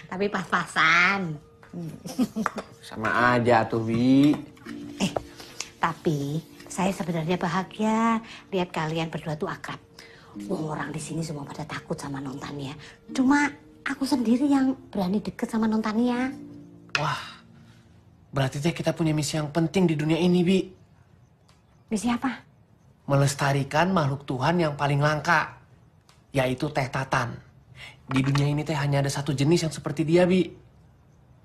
Tapi pas-pasan. Sama aja tuh, Bi. Tapi saya sebenarnya bahagia lihat kalian berdua tuh akrab. Orang di sini semua pada takut sama Non Tania. Cuma aku sendiri yang berani deket sama Non Tania. Wah, berarti teh kita punya misi yang penting di dunia ini, Bi. Misi apa? Melestarikan makhluk Tuhan yang paling langka, yaitu Teh Tatan. Di dunia ini teh hanya ada satu jenis yang seperti dia, Bi.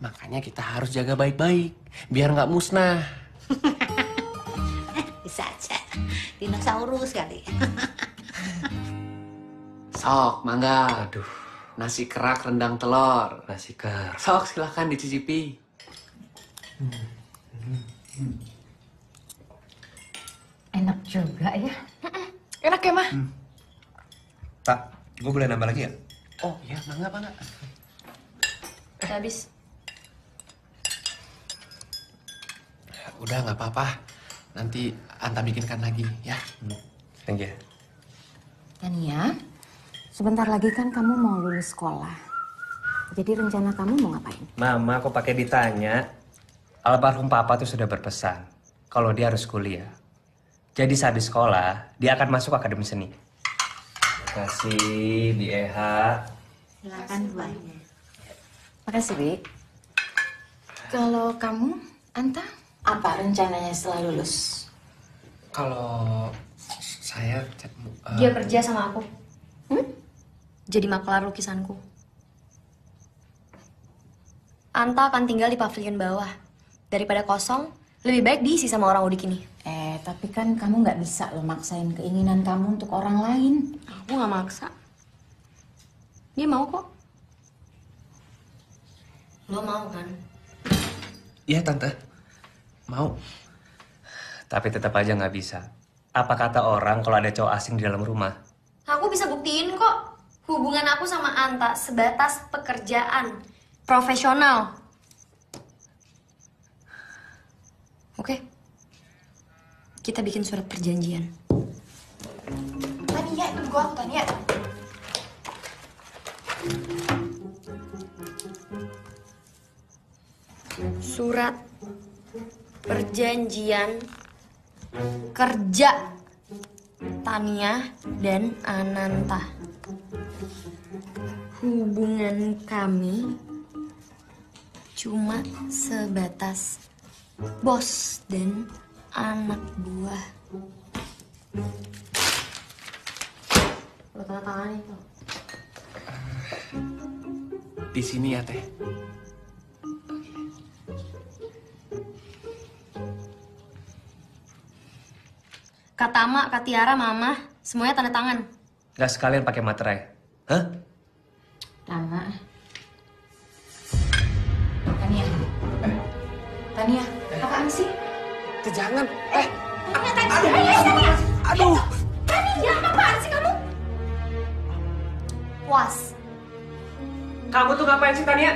Makanya kita harus jaga baik-baik, biar nggak musnah. Bisa aja. Dinosaurus kali. Sok, mangga. Aduh. Nasi kerak rendang telur. Nasi kerak. Sok, silahkan dicicipi. Enak juga ya. Enak ya, Mah? Pak, gue boleh nambah lagi ya? Oh iya, mangga. Habis. Udah, nggak apa-apa. Nanti Anta bikinkan lagi, ya. Thank you. Tania, sebentar lagi kan kamu mau lulus sekolah. Jadi rencana kamu mau ngapain? Mama, kok pakai ditanya? Almarhum Papa tuh sudah berpesan kalau dia harus kuliah. Jadi saat di sekolah, dia akan masuk akademi seni. Terima kasih, Bi Eha. Silakan buahnya. Makasih, Bi. Kalau kamu, Anta? Apa rencananya setelah lulus? Kalau saya... Dia kerja sama aku. Jadi makelar lukisanku. Anta akan tinggal di pavilion bawah. Daripada kosong, lebih baik diisi sama orang udik ini. Tapi kan kamu nggak bisa loh maksain keinginan kamu untuk orang lain. Aku nggak maksa. Dia mau kok. Lo mau kan? Iya, Tante. Mau. Tapi tetap aja nggak bisa. Apa kata orang kalau ada cowok asing di dalam rumah? Aku bisa buktiin kok. Hubungan aku sama Anta sebatas pekerjaan. Profesional. Oke. Kita bikin surat perjanjian. Tania, tunggu aku, Tania. Surat perjanjian kerja Tania dan Ananta. Hubungan kami cuma sebatas bos dan anak buah. Lo tanda tangan itu. Di sini ya, Teh. Kak Tama, Kak Tiara, Mama, semuanya tanda tangan. Nggak sekalian pakai materai? Hah? Tama. Tania. Tania, apaan sih? Jangan. Tania. Aduh. Tania, apaan sih kamu? Puas. Kamu tuh ngapain sih, Tania?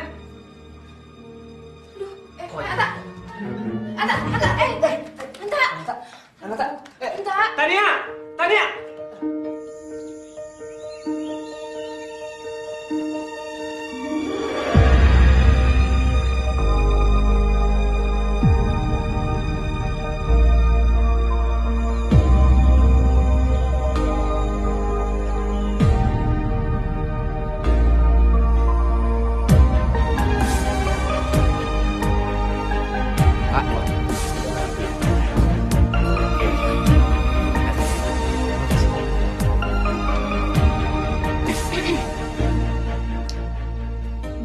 Tania! Tania!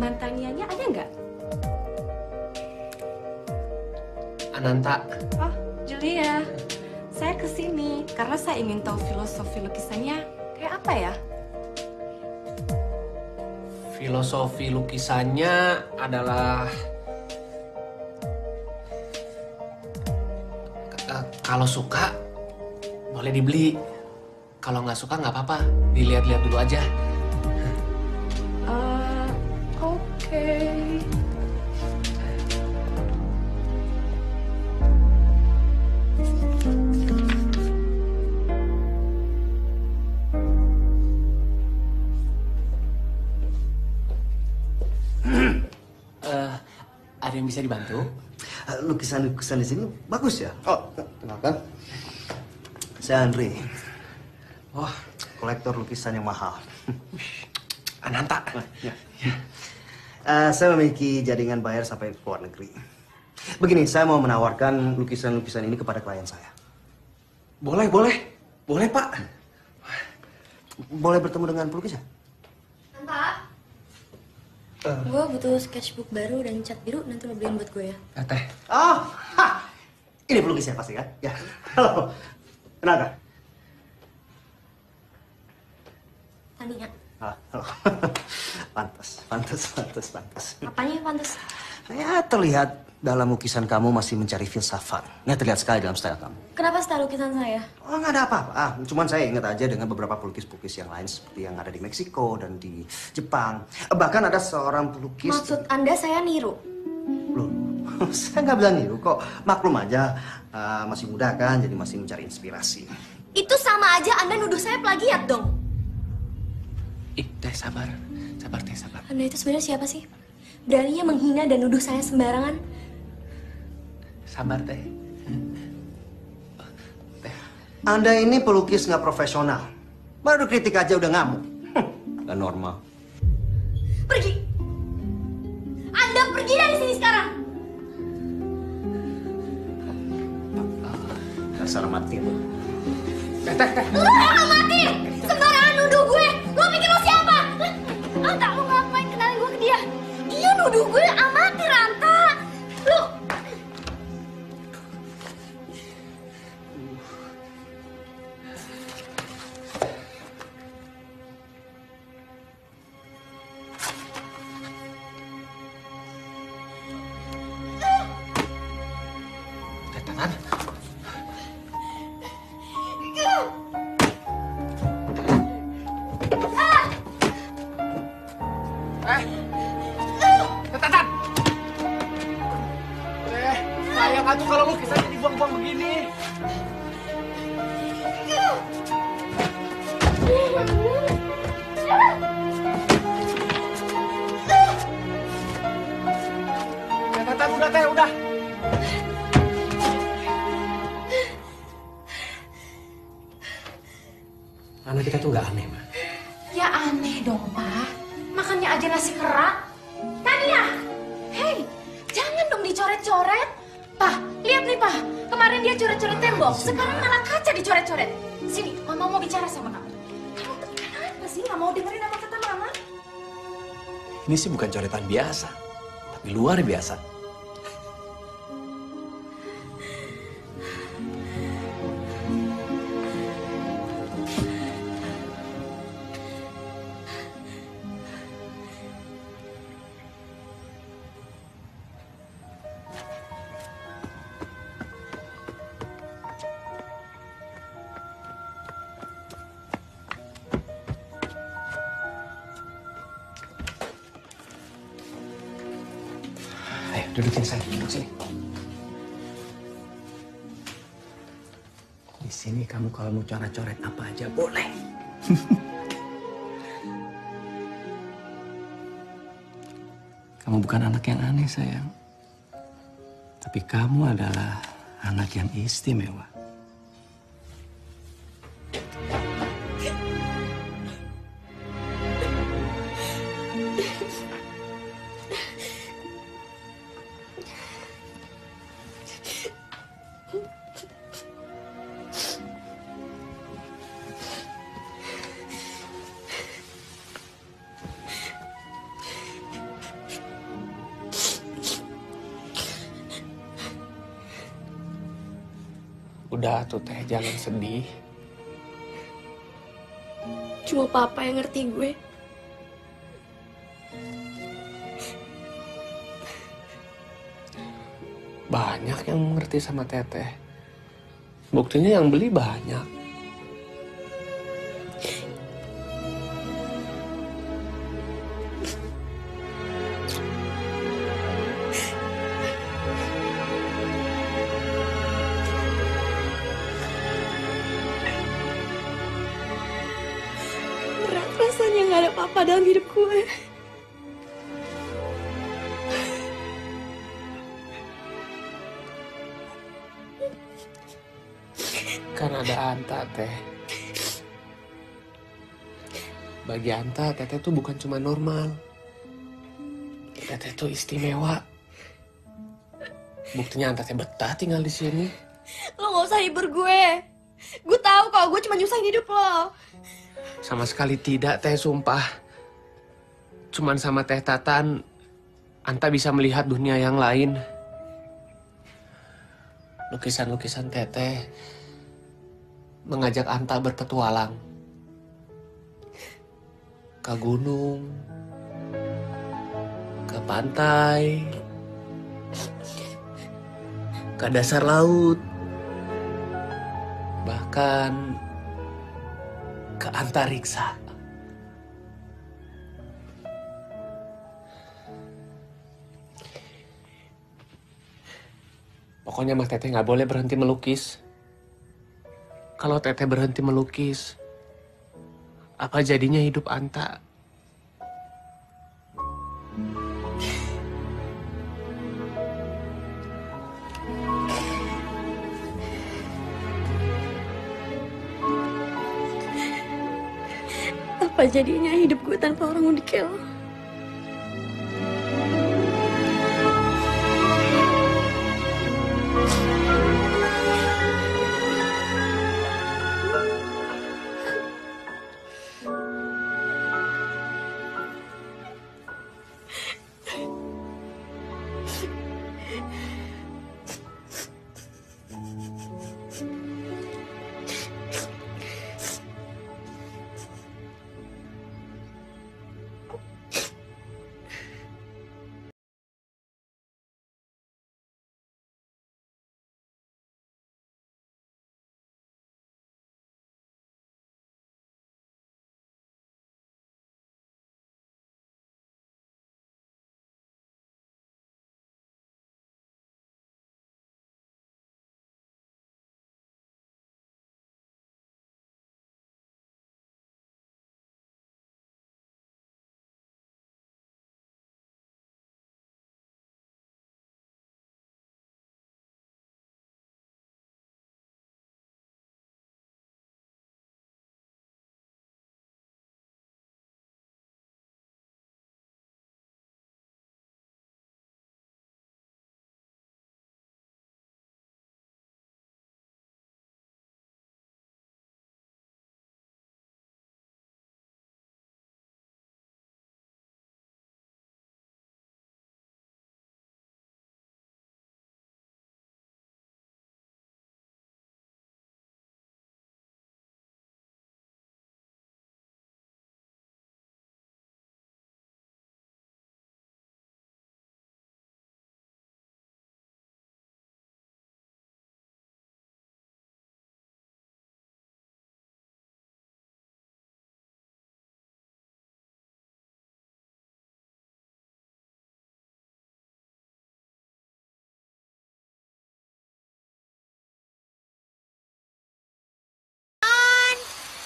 Mantannya ada nggak? Ananta. Oh, Julia. Saya kesini karena saya ingin tahu filosofi lukisannya kayak apa ya? Filosofi lukisannya adalah... Kalau suka, boleh dibeli. Kalau nggak suka, nggak apa-apa. Dilihat-lihat dulu aja. Oke. Ada yang bisa dibantu? Lukisan-lukisan di sini bagus ya? Oh, kenalkan. Saya Andre. Wah, kolektor lukisan yang mahal. Ananta. Ya. Saya memiliki jaringan bayar sampai ke luar negeri. Begini, saya mau menawarkan lukisan-lukisan ini kepada klien saya. Boleh, Pak. Boleh bertemu dengan pelukisnya? Anta, gue butuh sketchbook baru dan cat biru, nanti lo beliin buat gue ya. Teh. Oh, ini pelukisnya pasti kan? Ya. Halo, kenalkan. Tania. Halo. Pantas. Apanya yang pantas? Ya, terlihat dalam lukisan kamu masih mencari filsafat. Nggak terlihat sekali dalam style kamu. Kenapa style lukisan saya? Oh, nggak ada apa-apa. Cuman saya ingat aja dengan beberapa pelukis-pelukis yang lain seperti yang ada di Meksiko dan di Jepang. Bahkan ada seorang pelukis... Maksud Anda saya niru? Loh, saya nggak bilang niru kok. Maklum aja, masih muda kan, jadi masih mencari inspirasi. Itu sama aja Anda nuduh saya plagiat dong. Teh sabar. Teh sabar. Anda itu sebenarnya siapa sih? Beraninya menghina dan nuduh saya sembarangan? Sabar, Teh. Anda ini pelukis nggak profesional. Baru kritik aja udah ngamuk. Nggak normal. Pergi! Anda pergi dari sini sekarang! Dasar mati lu. Teh. Lu emang mati! Sembarangan nuduh gue! Lu pikir lu siapa? Anta, lu ngapain kenalin gue ke dia? Dia nuduh gue amatir, Anta! Lu... Tatan. Tatan. Sayang atuh kalau lukisannya dibuang-buang begini. Tatan, udah. Anak kita tuh nggak aneh, Ma. Ya aneh dong, Pak. Makannya aja nasi kerak. Tania! Hei, jangan dong dicoret-coret. Pak, lihat nih, Pak. Kemarin dia coret-coret tembok. Sekarang malah kaca dicoret-coret. Sini, Mama mau bicara sama kamu. Kamu tuh kenapa sih nggak mau dengerin apa kata Mama? Ini sih bukan coretan biasa, tapi luar biasa. Ayo, dudukin saya. Duduk sini. Di sini kamu kalau mau coret-coret apa aja boleh. Kamu bukan anak yang aneh, sayang. Tapi kamu adalah anak yang istimewa. Udah tuh Teh, jangan sedih. Cuma Papa yang ngerti gue. Banyak yang mengerti sama Teteh. Buktinya yang beli banyak. Berat rasanya gak ada Papa dalam hidup gue. Kan ada Anta, Teh. Bagi Anta, Teteh tuh bukan cuma normal. Teteh tuh istimewa. Buktinya Anta teh betah tinggal di sini. Lo gak usah hibur gue. Gue tahu kalau gue cuma nyusahin hidup lo. Sama sekali tidak, Teh, sumpah. Cuman sama Teh Tatan, Anta bisa melihat dunia yang lain. Lukisan-lukisan Teteh mengajak Anta berpetualang. Ke gunung, ke pantai, ke dasar laut, bahkan ke antariksa. Pokoknya Mas Teteh nggak boleh berhenti melukis. Kalau Teteh berhenti melukis, apa jadinya hidup Anta? Apa jadinya hidup gue tanpa orang unik kayak lo?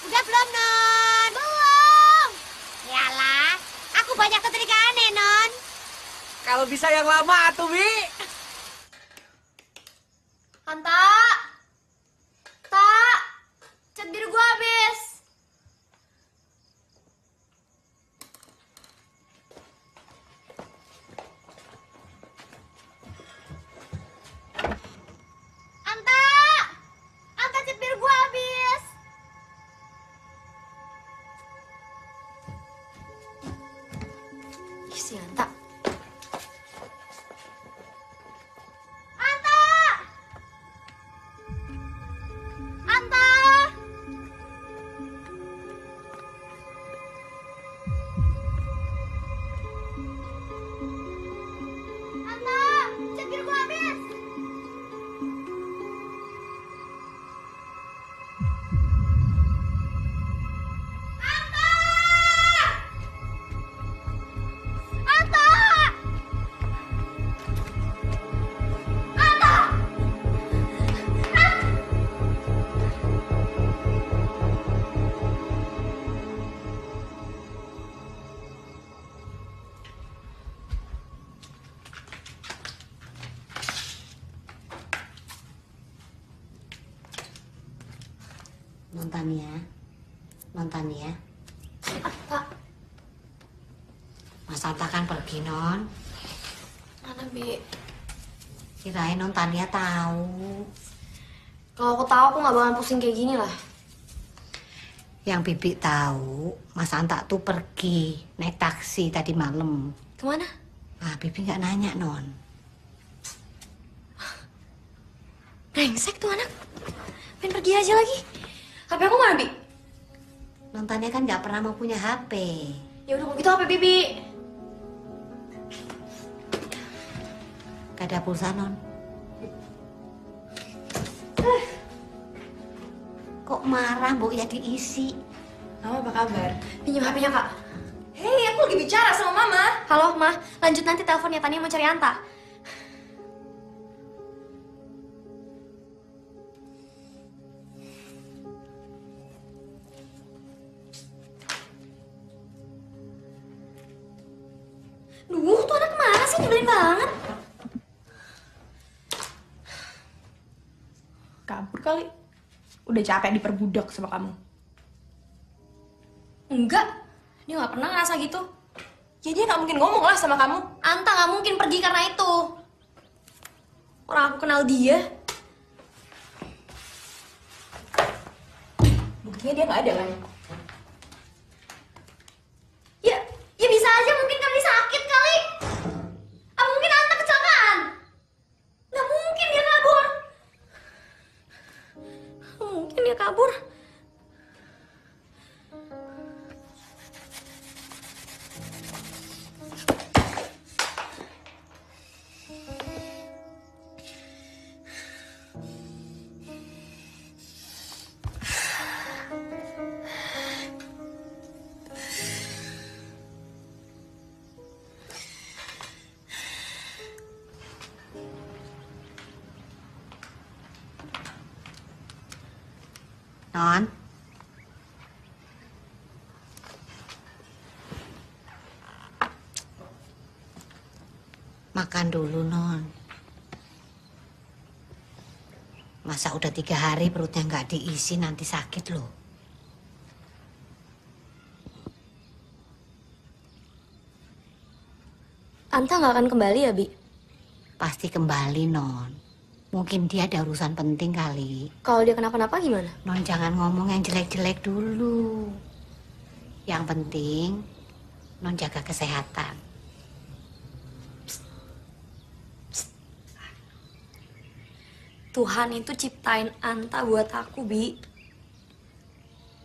Udah belum, Non? Belum. Yalah, aku banyak keterikaan nih, Non. Kalau bisa yang lama, atuh, Bi. Anta. Tak. Cat biru gue habis. Anta. Anta, cat biru gue habis. Ih, si Anta. Anta! Nontania. Apa? Mas Anta kan pergi, Non. Mana, Bi? Kirain Nontania tahu. Kalau aku tahu aku nggak bakalan pusing kayak gini lah. Yang Bibi tahu, Mas Anta tuh pergi naik taksi tadi malam. Kemana? Ah, Bibi nggak nanya, Non. Brengsek tuh anak. Pengen pergi aja lagi. HP aku mana, Bi? Nontania kan nggak pernah mau punya HP. Ya udah kalau gitu HP Bibi. Gak ada pulsa, Non. Kok marah, Mbok, ya diisi. Mama apa kabar? Pinjam HP-nya, Kak. Hei, aku lagi bicara sama Mama. Halo, Ma. Lanjut nanti teleponnya. Tania mau cari Anta. Duh, tuh anak kemana sih? Nyebelin banget. Kabur kali. Udah capek diperbudak sama kamu. Enggak, dia nggak pernah ngerasa gitu. Ya dia nggak mungkin ngomong lah sama kamu. Anta nggak mungkin pergi karena itu. Orang aku kenal dia. Buktinya dia nggak ada kan? Ya bisa aja mungkin kali sakit kali. Apa mungkin Anta kecelakaan? Nggak mungkin dia kabur. Mungkin dia kabur. Non. Makan dulu, Non. Masa udah 3 hari perutnya nggak diisi, nanti sakit loh. Anta nggak akan kembali ya, Bi? Pasti kembali, Non. Mungkin dia ada urusan penting kali. Kalau dia kenapa-napa gimana? Non jangan ngomong yang jelek-jelek dulu. Yang penting, Non jaga kesehatan. Tuhan itu ciptain Anta buat aku, Bi.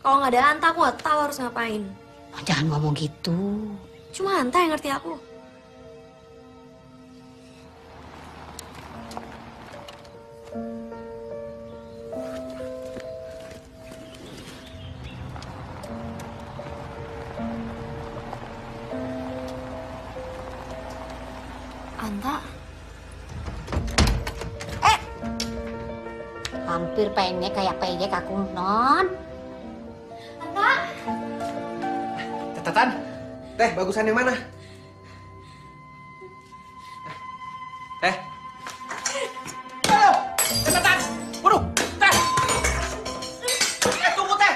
Kalau nggak ada Anta, aku nggak tahu harus ngapain. Non jangan ngomong gitu. Cuma Anta yang ngerti aku. Anta, Hampir pengennya kayak peyek aku, Non. Anta, Tatan, teh bagusan yang mana? Teh. Tatan, waduh, teh. Tunggu teh.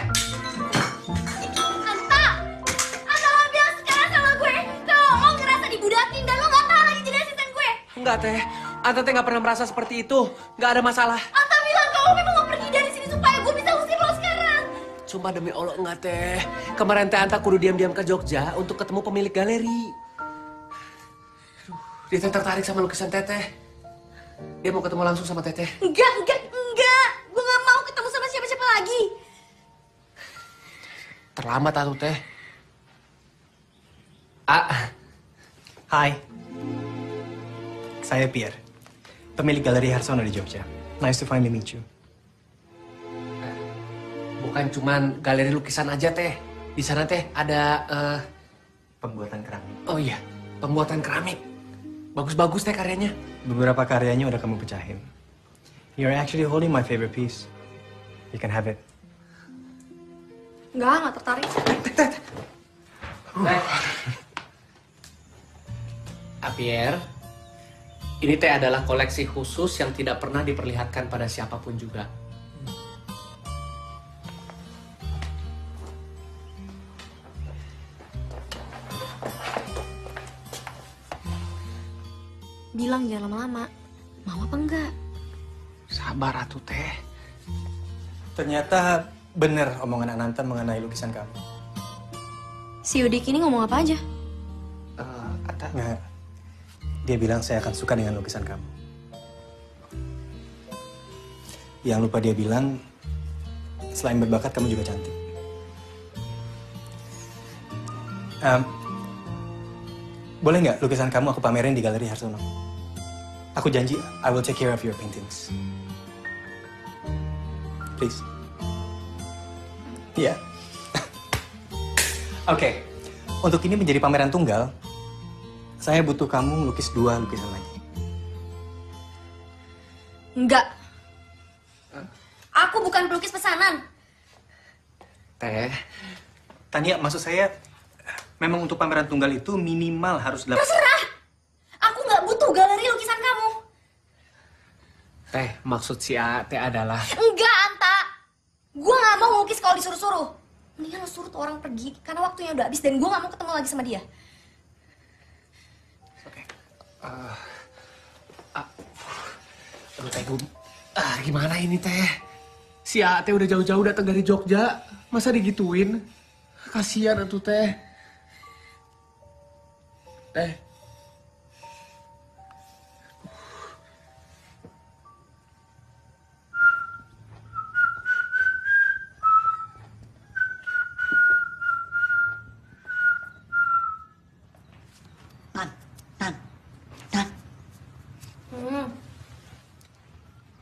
Anta lo bilang sekarang sama gue, kalau lo ngerasa dibudakin dan lo nggak tahu lagi jadi asisten gue. Enggak teh, Anta teh nggak pernah merasa seperti itu. Nggak ada masalah. Anta bilang kalau memang mau pergi dari sini supaya gue bisa usir lo sekarang. Sumpah demi Allah enggak teh. Kemarin teh Anta kudu diam-diam ke Jogja untuk ketemu pemilik galeri. Aduh, dia teh tertarik sama lukisan teteh. Dia mau ketemu langsung sama teteh. Enggak. Gue nggak mau ketemu sama siapa-siapa lagi. Terlambat atuh teh. Hai, saya Pierre, pemilik Galeri Harsono di Jogja. Nice to finally meet you. Bukan cuman galeri lukisan aja teh. Di sana teh ada Pembuatan keramik. oh iya, pembuatan keramik. Bagus-bagus teh karyanya. Beberapa karyanya udah kamu pecahin. You're actually holding my favorite piece. You can have it. Nggak tertarik. Pierre, ini teh adalah koleksi khusus yang tidak pernah diperlihatkan pada siapapun juga. bilang jangan lama-lama. Mau apa enggak? Sabar atuh teh. Ternyata bener omongan Ananta mengenai lukisan kamu. Si Udik ini ngomong apa aja? Nggak. Dia bilang saya akan suka dengan lukisan kamu. Yang lupa dia bilang, selain berbakat kamu juga cantik. Boleh nggak lukisan kamu aku pamerin di Galeri Harsono? Aku janji, I will take care of your paintings. Please. Iya. Yeah. Oke. Untuk ini menjadi pameran tunggal, saya butuh kamu lukis 2 lukisan lagi. Enggak. Aku bukan pelukis pesanan. Teh. Tania, maksud saya, memang untuk pameran tunggal itu minimal harus 8... Terserah. Aku nggak butuh galeri lukisan kamu. Teh, maksud si Teh adalah... Enggak, Anta. Gue nggak mau ngelukis kalau disuruh-suruh. Mendingan lo suruh tuh orang pergi, karena waktunya udah habis dan gue nggak mau ketemu lagi sama dia. Aduh Teh, gimana ini Teh? Si Teh udah jauh-jauh datang dari Jogja, masa digituin? Kasian atuh Teh. Teh.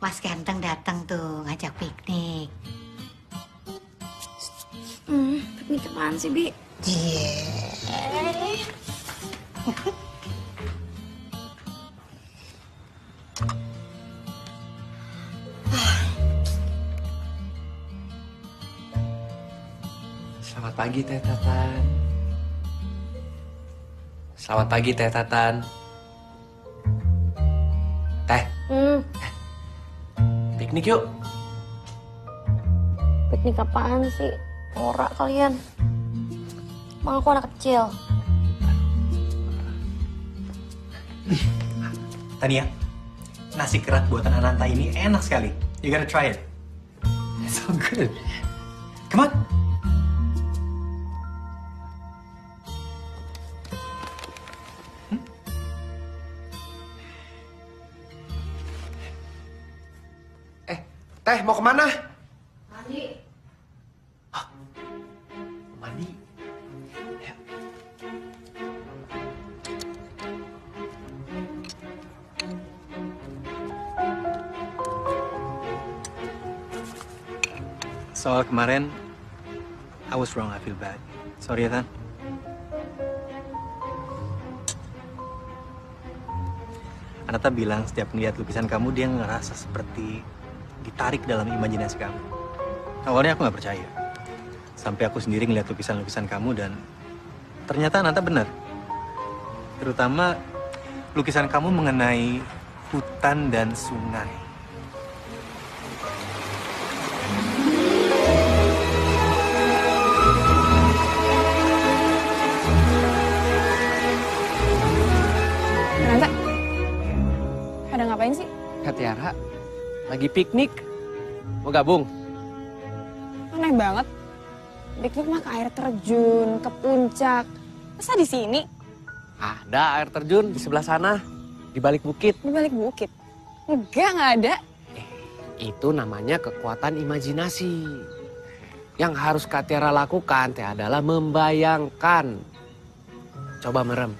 Mas ganteng datang tuh ngajak piknik. Piknik apaan sih, Bi? Selamat pagi Teh Tatan. Selamat pagi Teh Tatan. Teh. Piknik yuk. Piknik apaan sih? Norak kalian. Emang aku anak kecil. Tania, nasi kerat buatan Ananta ini enak sekali. You gotta try it. It's so good. Come on. Teh, mau kemana? Mandi. Hah? Mandi? Ya. Soal kemarin, I was wrong, I feel bad. Sorry ya, Tan. Ananta bilang setiap melihat lukisan kamu, dia ngerasa seperti ditarik dalam imajinasi kamu. Awalnya aku nggak percaya. Sampai aku sendiri ngeliat lukisan-lukisan kamu dan ternyata Ananta benar. Terutama lukisan kamu mengenai hutan dan sungai. Nanta, pada ngapain sih? Kak Tiara, lagi piknik. Mau gabung? Aneh banget. Piknik mah ke air terjun, ke puncak. Masa di sini? Ada air terjun di sebelah sana, di balik bukit. Di balik bukit? Enggak, nggak ada. Itu namanya kekuatan imajinasi. Yang harus Kak Tiara lakukan teh adalah membayangkan. Coba merem.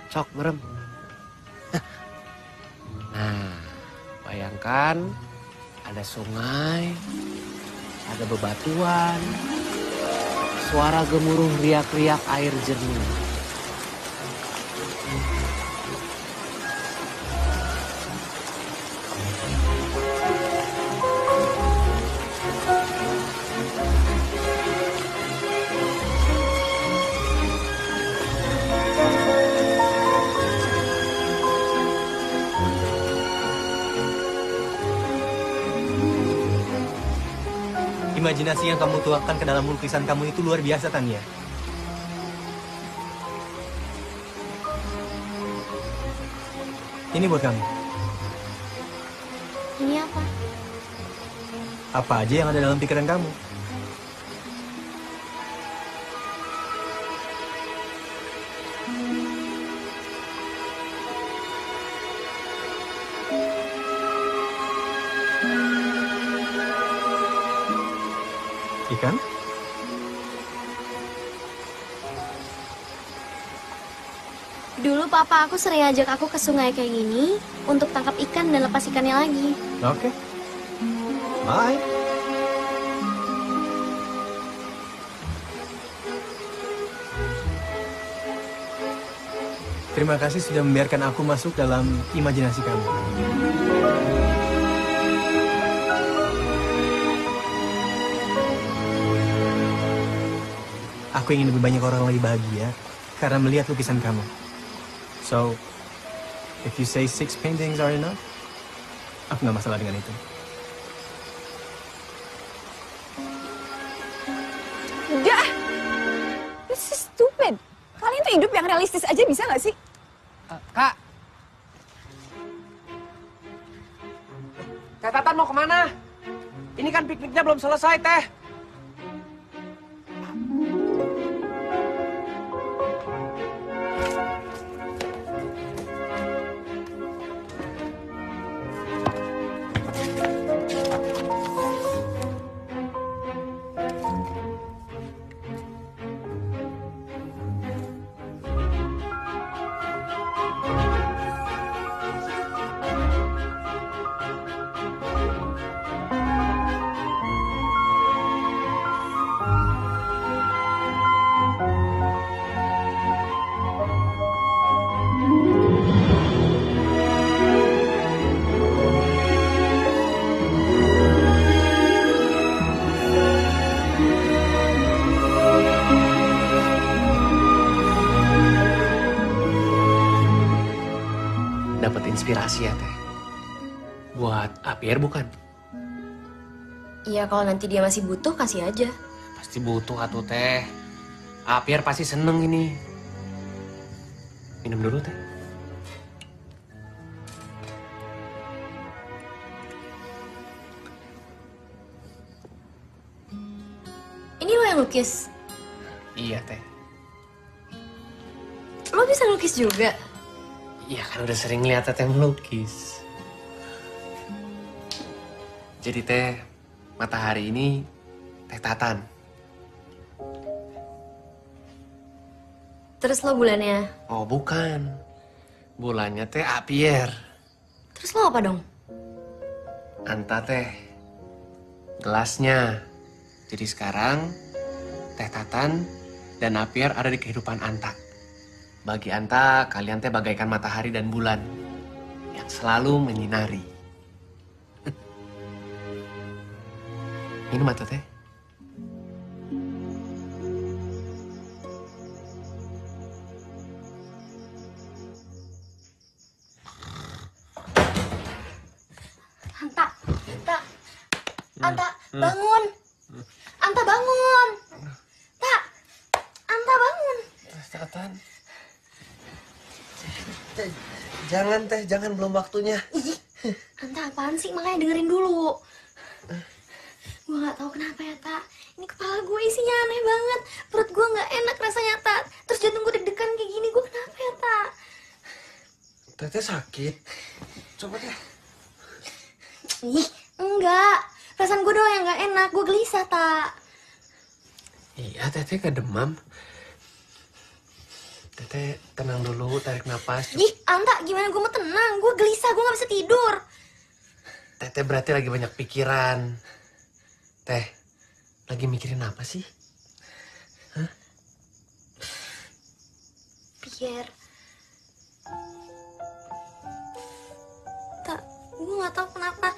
Sok merem. Nah, bayangkan ada sungai, ada bebatuan, suara gemuruh riak-riak air jernih. Imajinasi yang kamu tuangkan ke dalam lukisan kamu itu luar biasa, Tania. Ini buat kamu. Ini apa? Apa aja yang ada dalam pikiran kamu. Ikan? Dulu papa aku sering ajak aku ke sungai kayak gini untuk tangkap ikan dan lepas ikannya lagi. Oke. Bye. Terima kasih sudah membiarkan aku masuk dalam imajinasi kamu. Aku ingin lebih banyak orang lagi bahagia karena melihat lukisan kamu. So, if you say 6 paintings are enough, aku nggak masalah dengan itu. Udah! This is stupid. Kalian tuh hidup yang realistis aja bisa nggak sih? Kak. Teh Tatan mau kemana? Ini kan pikniknya belum selesai, Teh. Dapat inspirasi ya, Teh. Buat Apier bukan? Iya, kalau nanti dia masih butuh, kasih aja. Pasti butuh atuh, Teh. Apier pasti seneng ini. Minum dulu, Teh. Ini lo yang lukis? Iya, Teh. Lo bisa lukis juga? Iya kan udah sering lihat Teteh melukis. Jadi Teh, matahari ini Teh Tatan. Terus lo bulannya? Oh bukan. Bulannya Teh Apier. Terus lo apa dong? Anta Teh. Gelasnya. Jadi sekarang Teh Tatan dan Apier ada di kehidupan Anta. Bagi Anta, kalian teh bagaikan matahari dan bulan yang selalu menyinari. Minum atau teh? Anta, bangun. Anta bangun. Anta bangun. Tatan. Jangan Teh, jangan belum waktunya. Ih, Anta apaan sih? Makanya dengerin dulu. Gue gak tahu kenapa ya, Tak. Ini kepala gue isinya aneh banget. Perut gue gak enak rasanya, Tak. Terus jantung gue deg-degan kayak gini. Gue kenapa ya, Tak? Teteh sakit. Coba Teh. Ih, enggak. Perasaan gue doang yang gak enak. Gue gelisah, Tak. Iya, Teteh kedemam. Teteh tenang dulu, tarik napas. Ih, Anta, gimana gue mau tenang? Gue gelisah, gue gak bisa tidur. Teteh berarti lagi banyak pikiran. Teh, lagi mikirin apa sih? Hah? Pierre. Tak, gue gak tahu kenapa.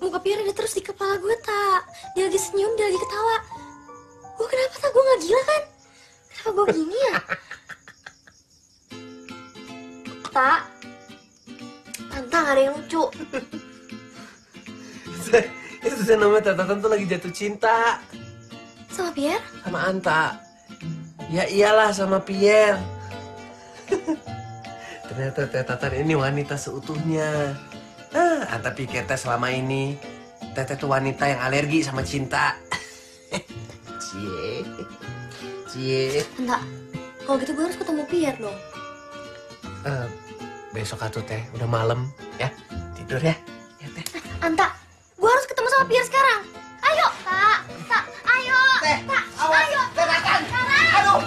Muka Pierre ada terus di kepala gue, Tak. Dia lagi senyum, dia lagi ketawa. Gue kenapa, Tak? Gue gak gila kan? Kenapa gue gini ya? Tak, Anta gak ada yang lucu. Itu namanya Tatan tuh lagi jatuh cinta. Sama Pierre? Sama Anta. Ya iyalah sama Pierre. Tapi Ternyata Teh Tatan ini wanita seutuhnya. Anta pikir Teh selama ini Teh tuh wanita yang alergi sama cinta. Cie. Cie. Anta, kalau gitu gue harus ketemu Pierre dong. Besok atuh Teh, udah malam ya. Tidur ya. Ya Teh. Anta, gue harus ketemu sama Pierre sekarang. Ayo, Tak, ayo. Teh, Tak, awas. ayo. Teh Tatan. Sekarang. Aduh.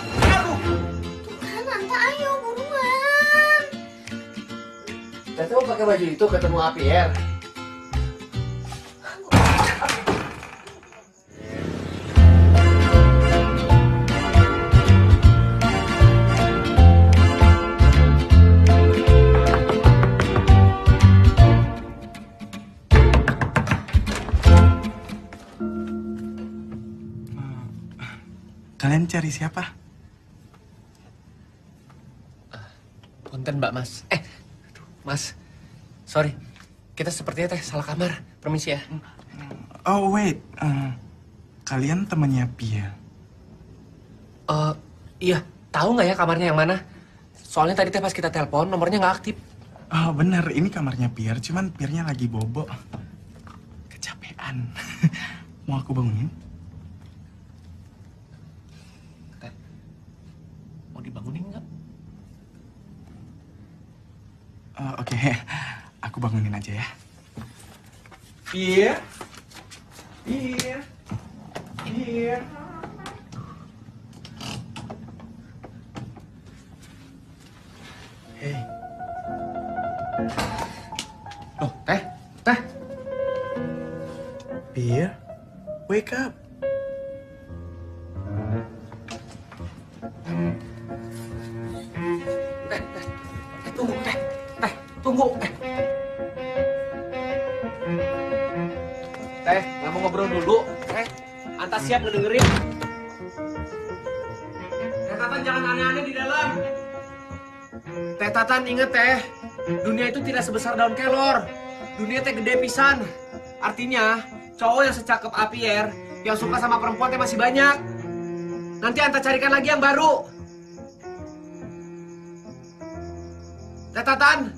Tuh kan, Anta, ayo buruan. Teh mau pakai baju itu ketemu Pierre. Kalian cari siapa? Punten Mbak Mas. Aduh, Mas. Sorry. Kita sepertinya Teh salah kamar. Permisi ya. Oh wait, kalian temannya Pia? Iya. Tahu nggak ya kamarnya yang mana? Soalnya tadi Teh pas kita telepon nomornya nggak aktif. Oh bener, ini kamarnya Pierre, cuman Pierre-nya lagi bobo. Kecapean. Mau aku bangunin? Mau dibangunin nggak? Oke, aku bangunin aja ya. Iya. Iya. Iya. Hey. Oh, Teh. Teh. Pierre, wake up. Tunggu, Teh. Teh, tunggu. Teh, nggak mau ngobrol dulu. Teh, Anta siap ngedengerin. Teh Tatan jangan aneh-aneh di dalam. Teh Tatan inget Teh, dunia itu tidak sebesar daun kelor. Dunia Teh gede pisan. Artinya, cowok yang secakep Pierre, yang suka sama perempuan Teh masih banyak. Nanti Anta carikan lagi yang baru. Teh Tatan.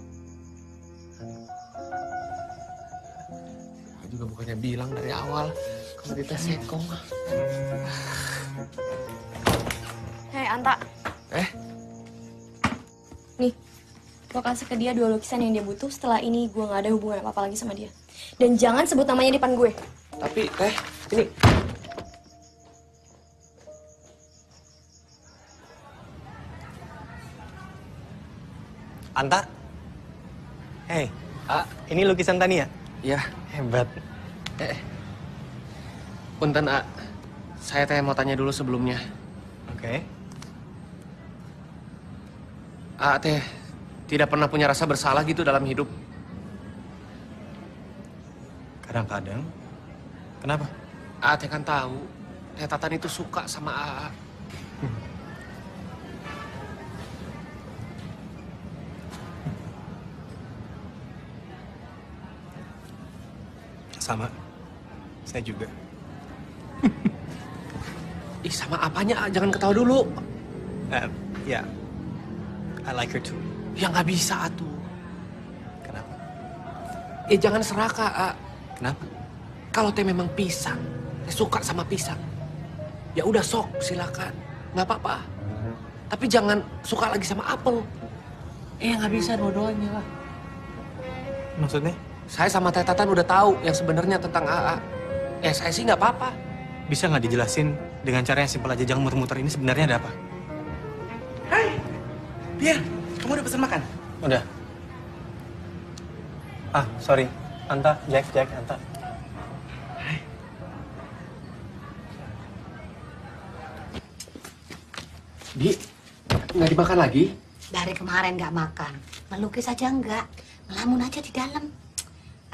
Aku juga bukannya bilang dari awal kalau kita sekong. Hei, Anta. Nih, lo kasih ke dia 2 lukisan yang dia butuh. Setelah ini gue gak ada hubungan apa-apa lagi sama dia. Dan jangan sebut namanya di depan gue. Tapi, Teh, ini... Anta? Hei, ini lukisan Tania? Iya. Hebat. Punten, saya Teh mau tanya dulu sebelumnya. Oke. Teh tidak pernah punya rasa bersalah gitu dalam hidup. Kadang-kadang. Kenapa? Teh kan tahu, Teh Tatan itu suka sama A. Sama. Saya juga. Ih, sama apanya? Jangan ketawa dulu. Ya. I like her too. Ya nggak bisa, atuh. Kenapa? Jangan serakah, Kenapa? Kalau Teh memang pisang, Teh suka sama pisang. Ya udah sok, silakan. Nggak apa-apa. Tapi jangan suka lagi sama apel. Nggak bisa dua-duanya lah. Maksudnya? Saya sama Teh Tatan udah tahu yang sebenarnya tentang AA. Saya sih nggak apa-apa. Bisa nggak dijelasin dengan cara yang simpel aja, jangan muter-muter ini sebenarnya ada apa? Hai, Pierre, kamu udah pesan makan? Udah. Sorry. Anta, Jack, Anta. Hai. Di, nggak dimakan lagi? Dari kemarin nggak makan. Melukis aja enggak. Ngelamun aja di dalam.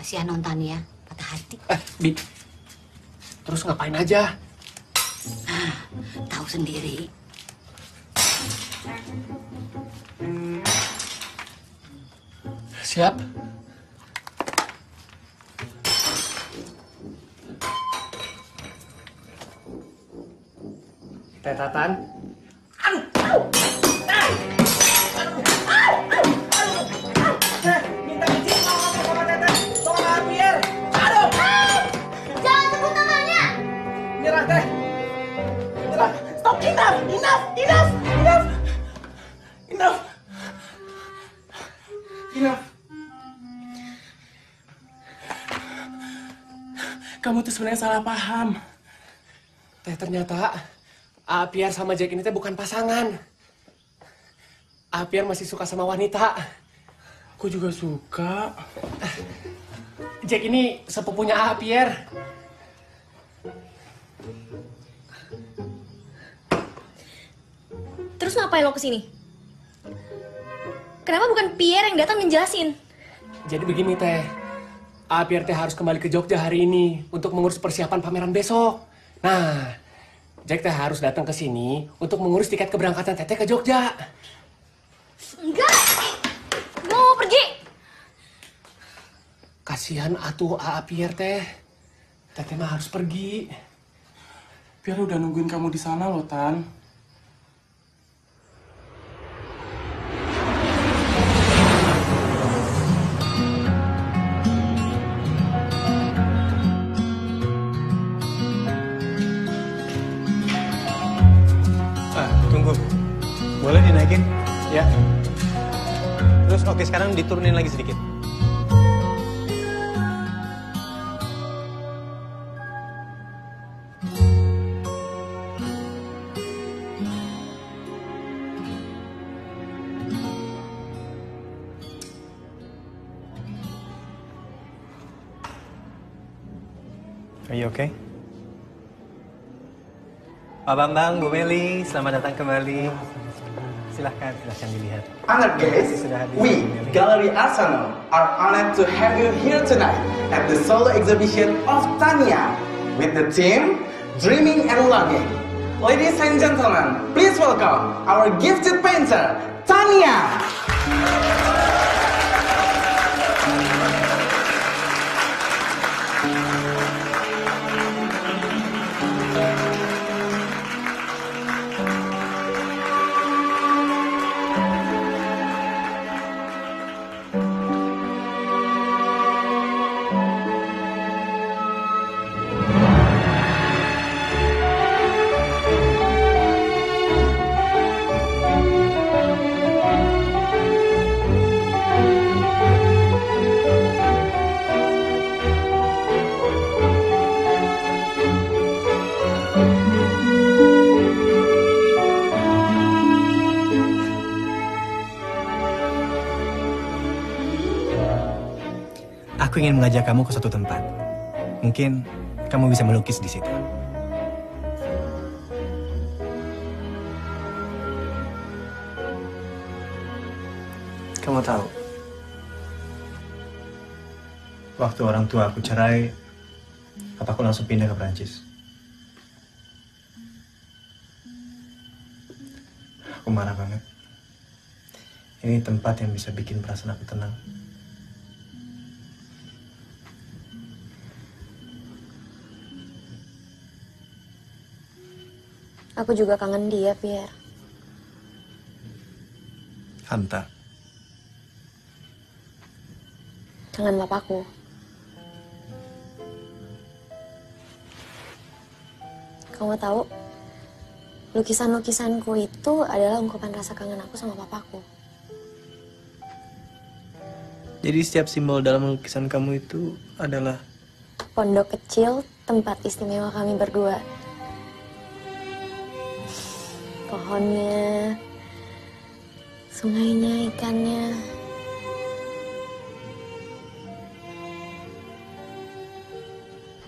Kasihan Nontania, patah hati. Bi, terus ngapain aja? Tahu sendiri. Siap. Teh Tatan. Kamu tuh sebenarnya salah paham. Teh ternyata Pierre sama Jack ini teh bukan pasangan. Pierre masih suka sama wanita. Aku juga suka. Jack ini sepupunya Pierre. Terus ngapain lo kesini? Kenapa bukan Pierre yang datang menjelasin? Jadi begini teh, Pierre teh harus kembali ke Jogja hari ini untuk mengurus persiapan pameran besok. Nah, Jack teh harus datang ke sini untuk mengurus tiket keberangkatan Teteh ke Jogja. Enggak, gue mau pergi. Kasihan atuh Pierre teh. Teteh mah harus pergi. Pierre udah nungguin kamu di sana loh, Tan. Tunggu. Boleh dinaikin? Ya. Terus oke, sekarang diturunin lagi sedikit. Are you okay? Pak Bambang, Bu Meli, selamat datang kembali. Silahkan dilihat. Honored guests, we, Gallery Arsenal, are honored to have you here tonight at the solo exhibition of Tania with the theme Dreaming and Longing. Ladies and gentlemen, please welcome our gifted painter, Tania. Aku ingin mengajak kamu ke suatu tempat. Mungkin kamu bisa melukis di situ. Kamu tahu, waktu orang tua aku cerai, papaku langsung pindah ke Perancis. Aku marah banget. Ini tempat yang bisa bikin perasaan aku tenang. Aku juga kangen dia, Pierre. Hanta. Kangen papaku. Kamu tahu, lukisan-lukisanku itu adalah ungkapan rasa kangen aku sama papaku. Jadi setiap simbol dalam lukisan kamu itu adalah Pondok kecil, tempat istimewa kami berdua. Pohonnya, sungainya, ikannya.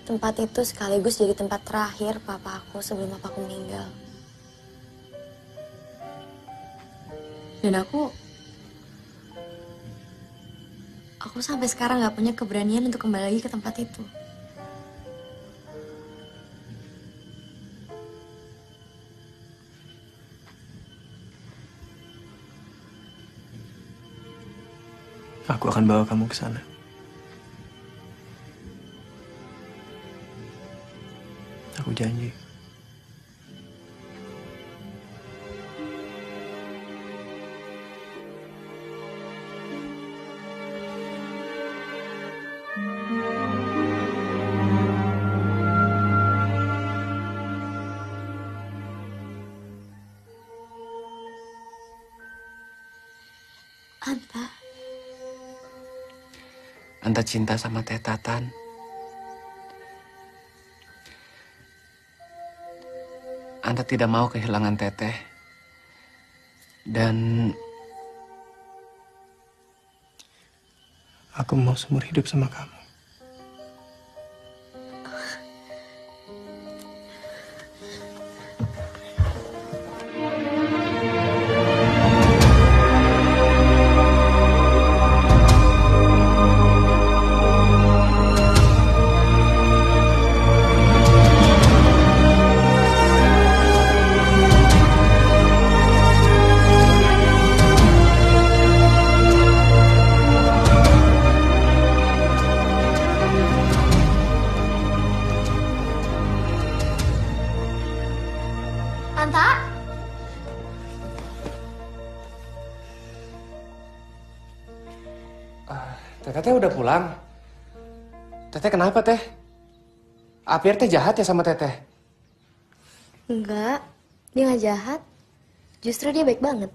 Tempat itu sekaligus jadi tempat terakhir papa aku sebelum papaku meninggal. Dan aku sampai sekarang gak punya keberanian untuk kembali lagi ke tempat itu. aku akan bawa kamu ke sana. Aku janji. Anta cinta sama Teh Tatan. Anta tidak mau kehilangan Teteh. Dan aku mau seumur hidup sama kamu. Anta? Teteh udah pulang. Teteh kenapa Teh? Pierre teh jahat ya sama Teteh? Enggak, dia nggak jahat. Justru dia baik banget.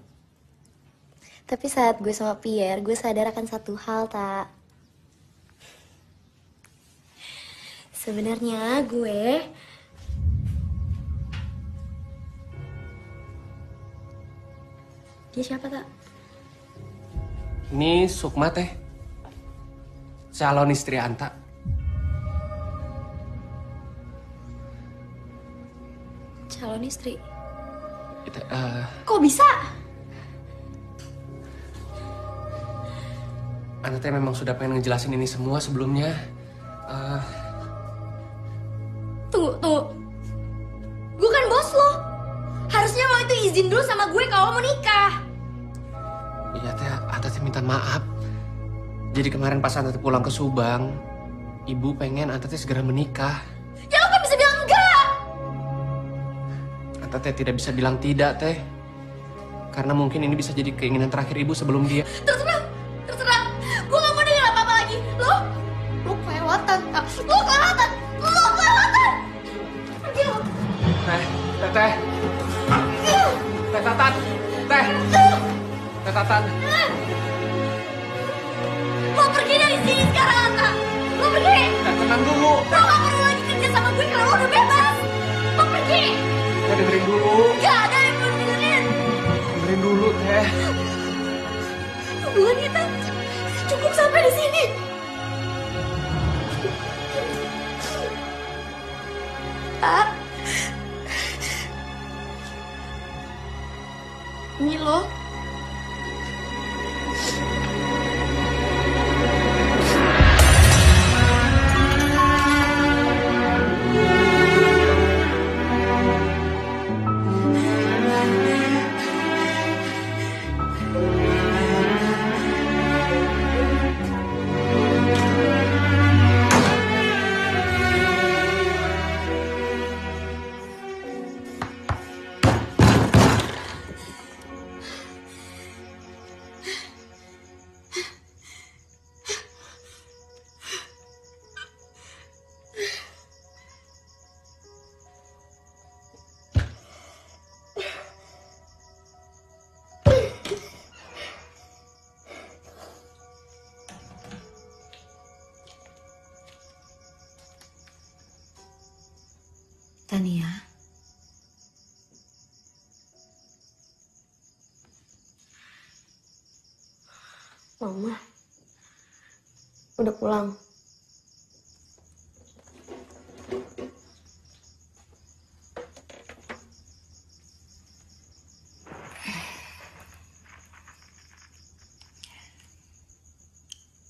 Tapi saat gue sama Pierre, gue sadar akan satu hal, Tak. Sebenarnya gue... Dia siapa, Tak? Ini Sukma Teh. Calon istri Anta. Calon istri? Kok bisa? Anta teh memang sudah pengen ngejelasin ini semua sebelumnya. Tunggu. Gue kan bos lo. Harusnya lo itu izin dulu sama gue kalau mau nikah. Iya Teh, Anta teh minta maaf. Jadi kemarin pas Anta teh pulang ke Subang, Ibu pengen Anta teh segera menikah. Ya lo kan bisa bilang enggak. Anta teh tidak bisa bilang tidak Teh. Karena mungkin ini bisa jadi keinginan terakhir Ibu sebelum dia. Terserah. Gue gak mau dengar apa-apa lagi. Lo kelewatan, Tak. Lo kelewatan. Pergi lo. Teteh. Teh Tatan. Teh Tatan. Lo pergi dari sini sekarang, Anta. Lo pergi. Tenang dulu. Lo gak perlu lagi kerja sama gue karena lo udah bebas. Lo pergi. Teh dengerin dulu. Gak ada yang perlu dengerin. Dengerin dulu Teh. Hubungan kita cukup sampai di sini. Tak. Milo. Tania. Mama. Udah pulang.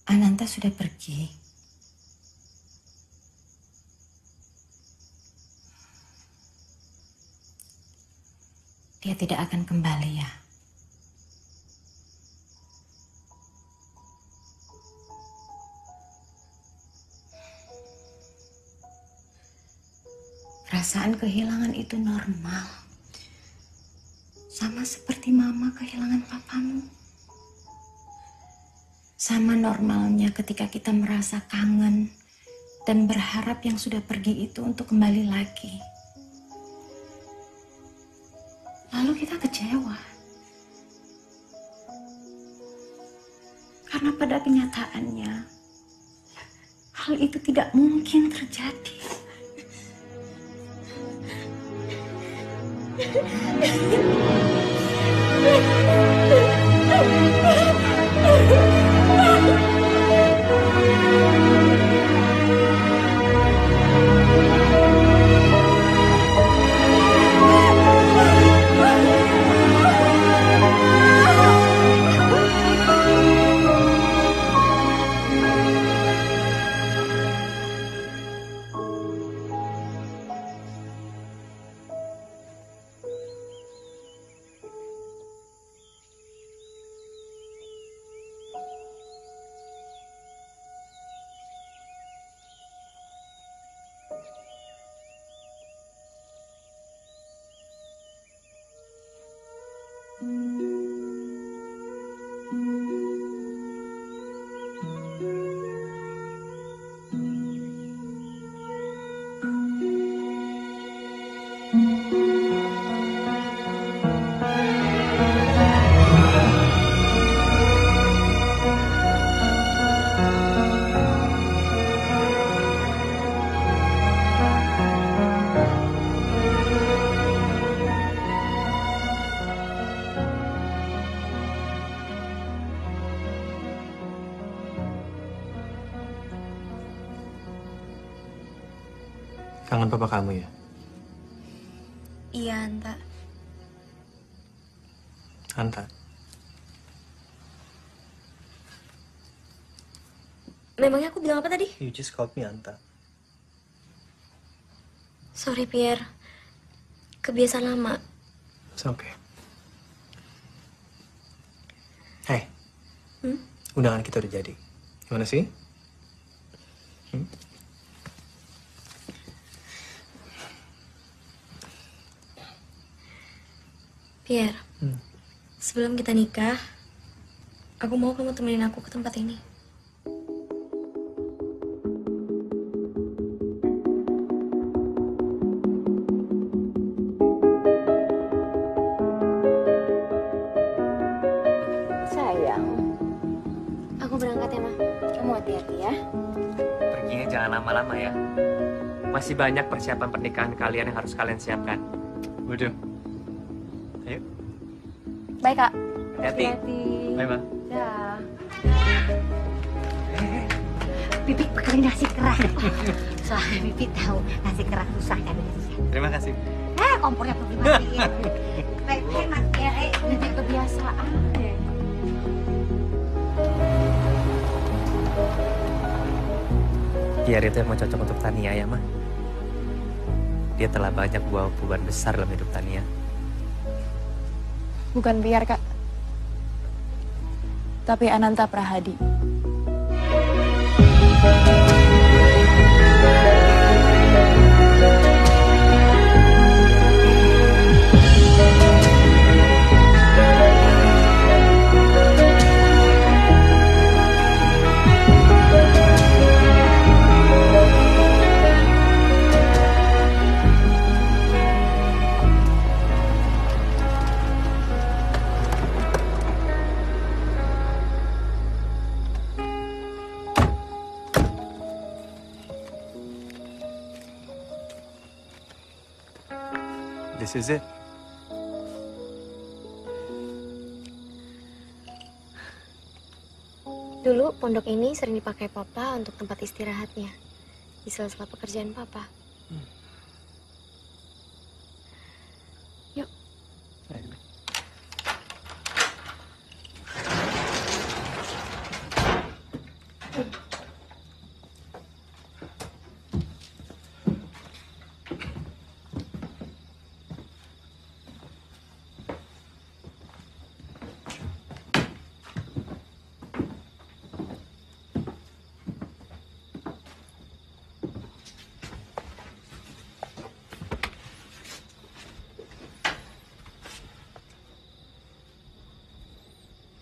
Ananta sudah pergi. Dia tidak akan kembali ya. Perasaan kehilangan itu normal. Sama seperti mama kehilangan papamu. Sama normalnya ketika kita merasa kangen dan berharap yang sudah pergi itu untuk kembali lagi. Lalu kita kecewa. Karena pada kenyataannya, hal itu tidak mungkin terjadi. Kangen papa kamu ya? Iya, Anta. Anta. Memangnya aku bilang apa tadi? You just called me Anta. Sorry, Pierre. Kebiasaan lama. It's okay. Hey. Hmm? Undangan kita udah jadi. Gimana sih? Pierre, sebelum kita nikah, aku mau kamu temenin aku ke tempat ini. Sayang, Aku berangkat ya, Ma. kamu hati-hati ya. Perginya jangan lama-lama ya. Masih banyak persiapan pernikahan kalian yang harus kalian siapkan. Waduh. Ayo. Baik, Kak. Hati-hati. Bye, Bang. Dah. Bibi pakai nasi kerak. Soalnya Bibi tahu nasi kerak susah kan. Terima kasih. Kompornya perlu dimatiin. Baik-baik Mas Ere. Nanti kebiasaan deh. Pierre itu emang cocok untuk Tania ya, Mah. Dia telah banyak bawa perubahan besar dalam hidup Tania. Bukan Pierre, Kak. Tapi Ananta Prahadi. This is it. Dulu pondok ini sering dipakai Papa untuk tempat istirahatnya di sela-sela pekerjaan Papa. Yuk.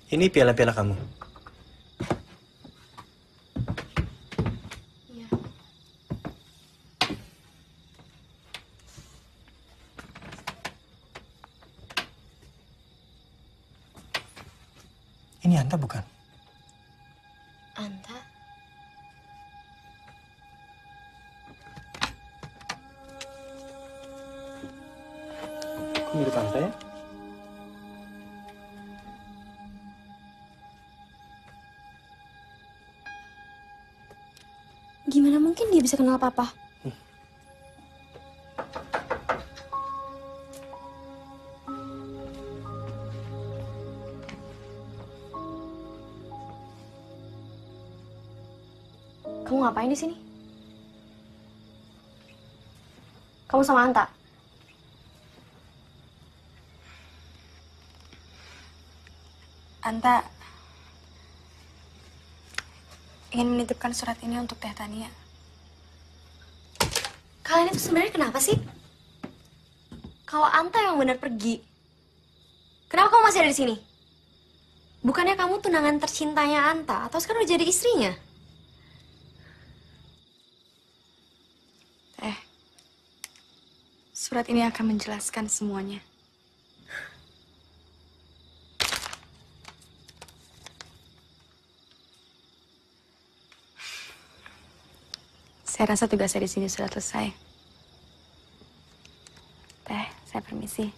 Ini piala-piala kamu. Iya. Ini Anta bukan? Anta? Kok Mirip Anta ya? Gimana mungkin dia bisa kenal papa? Kamu ngapain di sini? Kamu sama Anta? Anta ingin menitipkan surat ini untuk Teh Tania. Kalian itu sebenarnya kenapa sih? Kalau Anta yang benar pergi, kenapa kamu masih ada di sini? Bukannya kamu tunangan tercintanya Anta, atau sekarang udah jadi istrinya? Teh, surat ini akan menjelaskan semuanya. Saya rasa tugas saya di sini sudah selesai. Teh, saya permisi.